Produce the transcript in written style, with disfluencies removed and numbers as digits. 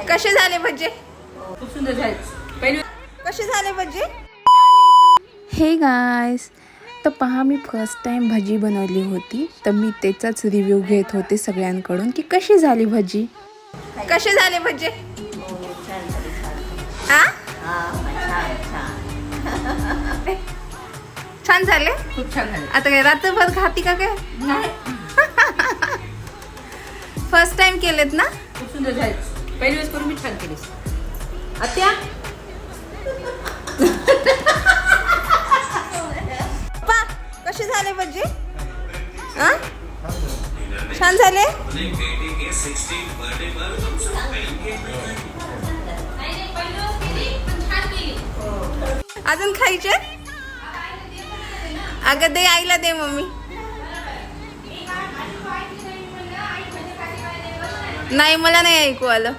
कसे झाले भजे? खूप सुंदर झाले. पहिले कसे झाले भजे? हे गायस, तर पहा मी फर्स्ट टाइम भजी बनवली होती, तर मी त्याचाच रिव्ह्यू घेत होते सगळ्यांकडून की कशी झाली भजी. कसे झाले भजे? आ? छान झाले. खूप छान झाले. आता काय रात्रभर खाती का काय? फर्स्ट टाइम केलेत ना? खूप सुंदर झाले. पहिली वेळेस करून मी छान केलीस. आत्या पप्पा कसे झाले भजे? आ? छान झाले. अजून खायचे? अगं दे, आईला दे मम्मी. नाही, मला नाही ऐकू आलं.